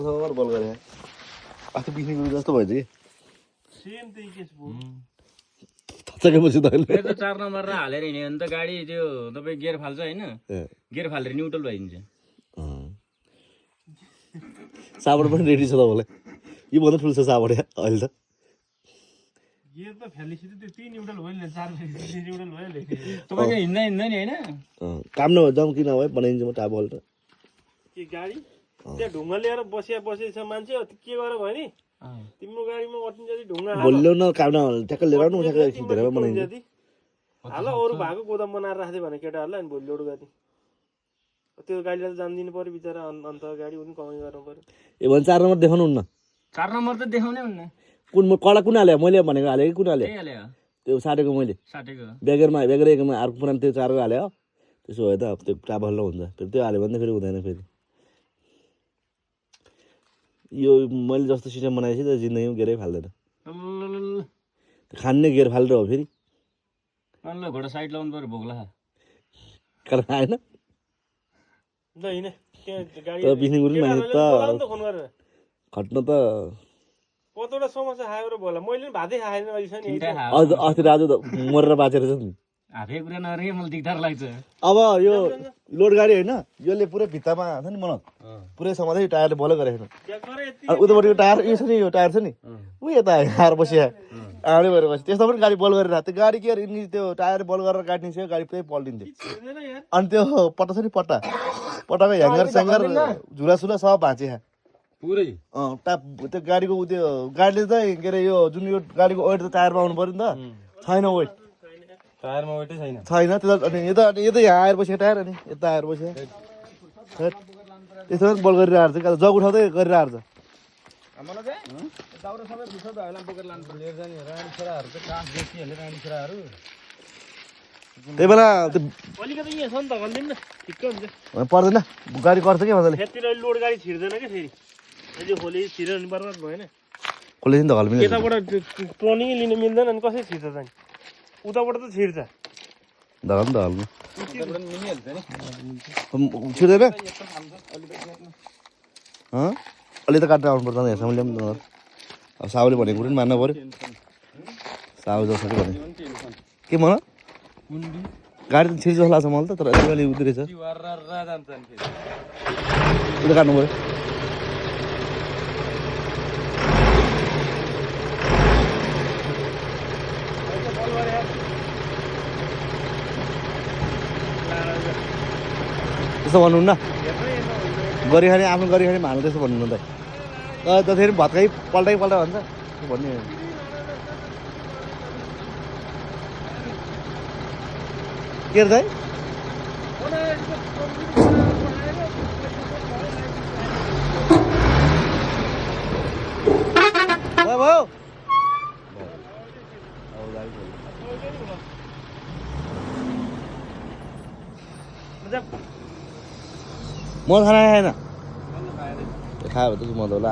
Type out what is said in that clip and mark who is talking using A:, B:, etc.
A: थर बल गरे अस्ति बिक्री गरे जस्तो भएछ कि
B: सेम त्यही केस भयो
A: थचकेपछि त अहिले
C: त्यो 4 नम्बर र हालेर हिँड्यो भने त गाडी त्यो तपाईँ गियर फाल्छ हैन गियर फालेर न्युट्रल भइन्छ
A: साबड पनि रेडी छ तपाईँलाई यो भन्दा ठुलो छ साबड अहिले त
B: गियर त फ्यालिसिटी त्यो 3 न्युट्रल भयो नि 4 न्युट्रल भयो नि
C: तपाईको हिँड्दै नि हैन
A: काम नजाउँ कि नभए बनाइन्छ म टाबल त
B: के गाडी त्यहाँ ढुङ्गा लिएर बसेछ मान्छे के गरेर भयो नि तिम्रो गाडीमा अति जति ढुङ्गा
A: बोल्यो न काम न ठ्याक्क लिएर आउनु ठ्याक्क खिचेर बनाइन्छ
B: हाल अरू भएको गोदाम बनाएर राख्दै भने केटाहरूलाई अनि भोलि लोड गर्ने त्यो गाडीलाई त जान्दिनु पर्यो बिचरा अन्त गाडी पनि कमाइ गर्नु पर्यो
A: ए भने 4 नम्बर देखाउनु हुन्न
C: 4 नम्बर त देखाउनै हुन्न
A: कुन कडा कुन हाल्यो मैले भनेको हालेँ कि कुन हाल्यो
C: त्यही हाल्यो
A: त्यो साटेको मैले
C: साटेको
A: बेगरमा एकमा अर्को पुरानो त्यो 4 को हाल्यो त्यसो भए त त्यो टाबल हुन्छ फेरि त्यो हाल्यो भने त फेरि हुँदैन फेरि यो मैले जस्तो सिस्टम बनाएपछि त जिन्दगीमा गेरै फाल्दैन खान्ने गेर फालेर हो फेरि
C: ल घोडा साइड लाउनु पर्यो भोग्ला
A: कारण आएन
B: ल हिँड गाडी
A: त बिस्ने गुरु मान्छे त
B: फोन गरेर
A: घट्न त
B: कतवटा समस्या खायो र बोला मैले पनि भातै खाएन अहिले नि
A: अस्ति राजु त मरेर बाँचेर छ नि
C: हाफे कुरा नरे मलाई दिगदार लाग्छ
A: अब यो लोड गाडी होइन यसले पुरै भित्तामा छ नि मनोज पुरै समाजै टायरले बल गरेको छैन अनि उतापट्टि टायर यो छ नि यो टायर छ नि ऊ यता आएर बसिया आउने भएर बस्यो त्यस्तो पनि गाडी बल गरेर त्यो गाडी के त्यो टायर बल गरेर काटिन्छ गाडी पुरै पल्टिन्थ्यो अनि त्यो पट्टा छ नि पट्टाको ह्याङ्गर स्याङ्गर झुलासुला सब भाँचे
C: पुरै
A: त्यो गाडीको त्यो गाडीले चाहिँ के अरे यो जुन यो गाडीको वेट त टायरमा आउनु पर्यो नि त छैन वेट
C: टायरमा वेटै छैन
A: त्यता अनि यता यहाँ आएर बसेको टायर अनि यता आएर बस्यो त्यसो पनि बल गरिरहेको छ जग उठाउँदै गरिरहेको छ
C: दाउरा सबै भित्र भएला बोकेर लानु लिएर जाने रानी छोराहरू त कास बेसीहरूले रानी छोराहरू
A: त्यही बेला
B: अलिकति यहाँ छ नि त भन्दिनु न ठिक्कै हुन्छ
A: पर्दैन गाडी गर्छ कि मजाले
B: यतातिर लोड गाडी छिर्दैन कि फेरि अहिले खोले छिर्यो भने बर्बाद भएन
A: खोले नि त घल्मी
B: यताबाट टर्निङ लिन मिल्दैन अनि कसरी छिर्छ त उताबाट त छिर्छ
A: धर्म त हल्नु
C: मिनिहाल्छ नि
A: छिर्दैन अलि त काटेर आउनु पर्छ हेर्छ मैले पनि अब साहुले भनेको कुरो पनि मान्नु पऱ्यो साहु जस्तो भने के मन गाडी त छिर्छ जस्तो लाग्छ मलाई त तर अलिअलि उति रहेछ उता काट्नु पऱ्यो त्यस्तो भन्नुहुन्न गरिखाने आफ्नो गरिखाने भानु त्यस्तो भन्नुहुन्न त फेरि भत्काइ पल्टाइ भन्छ भन्ने के अरे भयो म खाना खाएन खायो भने त म त होला